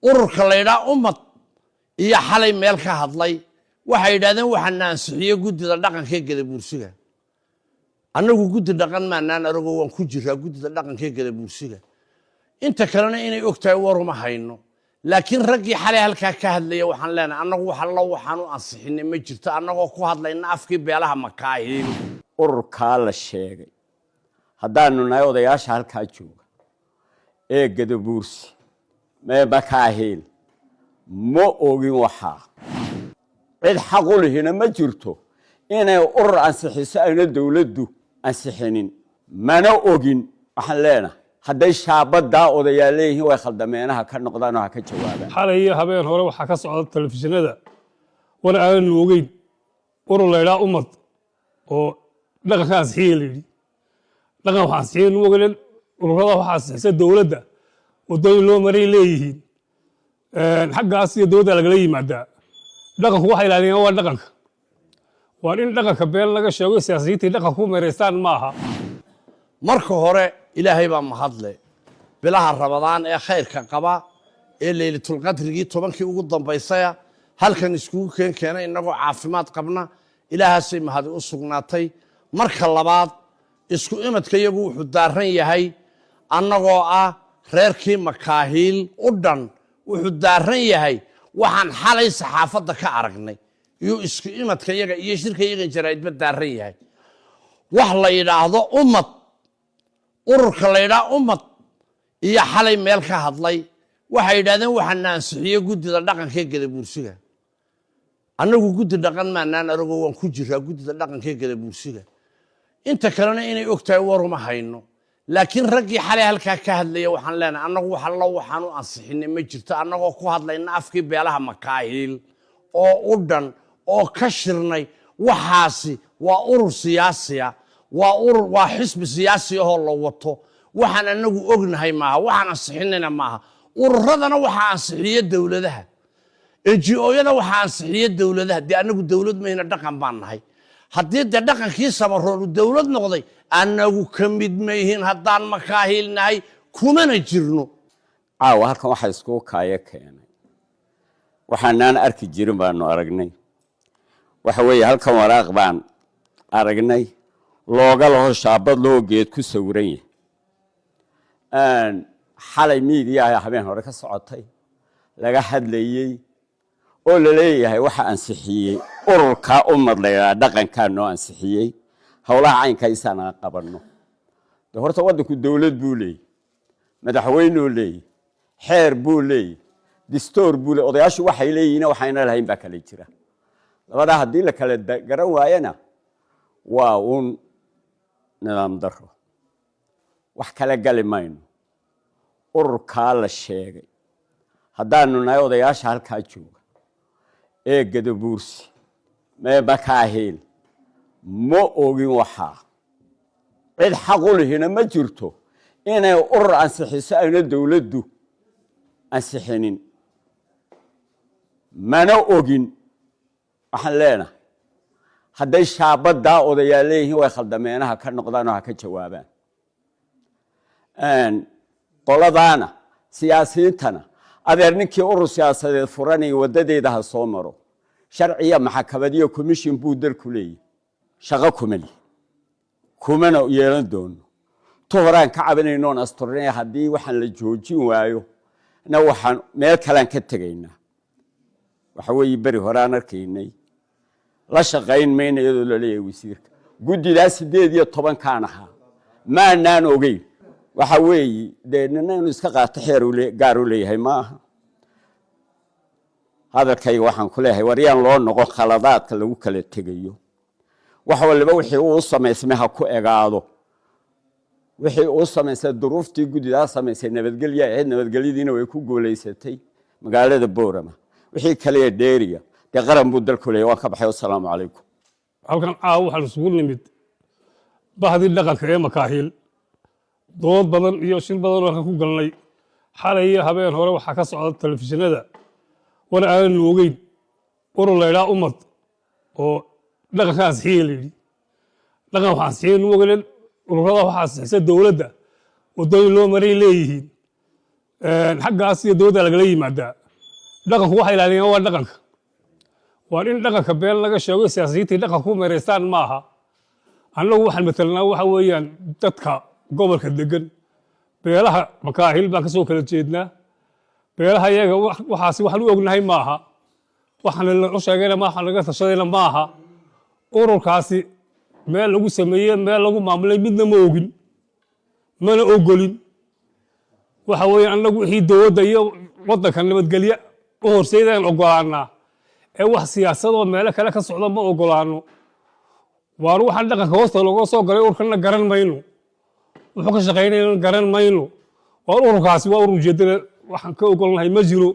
ururka la yidhaa ummad iyo xalay meel ka hadlay waxay yidhahdeen waxaan ansixiyo guddida dhaqanka ee Gadabuursiga annagu guddi dhaqan maanaan aragoo waan ku jiraa guddida dhaqanka ee Gadabuursiga inta kalena inay ogtahay waruma hayno laakiin raggii xalay halkaa ka hadlaya waxaan leenahay annagu waxaan u ansixinay ma jirto annagoo ku hadlayna afkii beelaha Makaahil ururka la sheegay haddaanu nahay odayaasha halkaa jooga ee Gadabuursi Makaahil ma ogin waxa cid xaq u lehina ma jirto inay urur ansixiso ayna dawladdu ansixinin mana ogin waxaan leenahay hadday shaabada odayaaleeyihiin way khaldameenaha ka noqdaan oo ka jawaabaan xalay habeen hore waxa ka socda telefishinada wana aan ogeyn urur la yiraahdo ummad oo dhaqankaas heelay dhaqan waxaan siin ogeyn ururada waxa ansixisa dawladda wadooyin loo maray leeyihiin xaggaas iyo dawladda laga yimaada dhaqanku waxa ilaaliyaan waa dhaqanka waa in dhaqanka beel laga sheego siyaasiyiinta dhaqanku meereystaan maaha marka hore ilaahay baa mahadle bilaha Ramadaan ee khayrka qaba ee leeylatul qadrigi 10kii ugu dambeysay halkan isku keenay inagoo caafimaad qabna ilaahaasay mahad u sugnaatay marka labaad isku imadka iyagu wuxuu daaran yahay annagoo reerkii Makaahil u dhan wuxuu daaran yahay waxaan xalay saxaafadda ka aragnay iyo isku imadka iyaga iyo shirka iyaga jaraa'idba daaran yahay wax la yiraahdo ummad ururka la yidhaa ummad iyo xalay meel ka hadlay waxay yidhahdeen waxaan ansixiyo guddida dhaqanka ee Gadabuursiga annagu guddi dhaqan maanaan aragoo waan ku jiraa guddida dhaqanka ee Gadabuursiga inta kalena inay ogtahay waruma hayno laakiin raggii xalay halkaa ka hadlaya waxaan leenahay annagu waxaan u ansixinay ma jirto annagoo ku hadlayna afkii beelaha Makaahil oo u dhan oo ka shirnay waxaasi waa urur siyaasiya waa xisbi siyaasi oo la wato waxaan anagu ognahay maaha waxaan ansixinayna maaha ururadana waxa ansixiyo dawladaha NGO-yada waxa ansixiyo dawladaha de anagu dawlad meena dhaqan baan nahay haddii de dhaqankii samaroon dawlad noqday anagu kamid meehin haddaan Makaahil nahay kumana jirno halkan waxa isku kaaya keenay waxaan arki jirin baanu aragnay waxa weeye halkan waraaq baan aragnay looga laho shaabad loo geed ku sawiran yahay xalay miidiya habeen hore ka socotay laga hadlayay oo la leeyahay waxa ansixiyay ururka ummad la dhaqanka noo ansixiyay hawlaha caynka isana qabanno horta wadanku dawlad buu leeyahay madaxweyne leeyahay xeer buu leeyahay dastuur buu leeyahay odayaashu waxay leeyihiin waxayna lahayn ba kale jira labada hadii la kala garan waayana waa nidaam daro wax kala gali mayno ururka la sheegay haddaanu nahay odayaasha halkaa jooga ee Gadabuursi Makaahil ma ogin waxa cid xaq u lehina ma jirto inay urur ansixiso ayna dawladdu ansixinin mana ogin waxaan leenahay hadday shaabada odayaaleeyihiin way khaldameenaha ka noqdaan oo ka jawaabaan qoladaana siyaasiyiintana adeer ninkii urur siyaasadeed furanay wadadeeda ha soo maro sharciya maxkamadiyo commission buu dalku leeyahay shaqo kumana yeelan doono tooraan ka cabanayno asturne hadii waxaan la joojin waayo na waxaan meel kale ka tagaynaa waxa weeye bari horaan arkaynay la shaqayn meena iyadoo la leeyahay wasiirka guddidaas 18 kaan ahaa maanaan ogeyn waxa weeye inuu iska qaato xeer gaar u leeyahay maaha hadalkayga waxaan ku leeyahay wariyaan loo noqon khaladaadka lagu kala tegayo wax walba wixii uu sameysmay ha ku egaado wixii uu sameysay duruuftii guddidaas sameysay nabadgelyadiina way ku gooleysatay magaalada Boorama wixii kale dheeriya qaran buu dalku leeyahay waan ka baxay assalaamu calaykum halkan waxaan isugu nimid bahdi dhaqanka ee Makaahil dood badan iyo shil badan oo ku galnay xalay habeen hore waxa ka socda telefishinada wana aan ogeyn urur la yiraahdo ummad oo dhaqankaas heelay dhaqan waxaan siin ogeyn ururada waxa ansixisa dawladda wadooyin loo maray leeyihiin xaggaas iyo dowladda lagala yimaadaa dhaqanku waxa ilaaliyaan waa dhaqanka waa in dhaqanka been laga sheego siyaasiyiintii dhaqanka ku meeraystaan ma aha annagu waxaan matalanaa waxa weeyaan dadka gobolka degan beelaha makaahil baan kasoo kala jeednaa beelaha iyaga waxaasi waxaan u ognahay ma aha waxaan la sheegayna ma aha laga tashadayna ma aha ururkaasi meel lagu sameeyey meel lagu maamulay midna ma ogin mana ogolin waxa weeyaan annagu wixii dowladda iyo waddanka nabadgelyo u horseydaan ogolaanaa ee wax siyaasadoo meelo kale ka socda ma ogolaano waan waxaan dhaqanka hoosta looga soo galay ururkana garan mayno wuxuu ka shaqaynayna garan mayno waa ururkaasi waa urur ujeedada waxaan ka ogolnahay ma jiro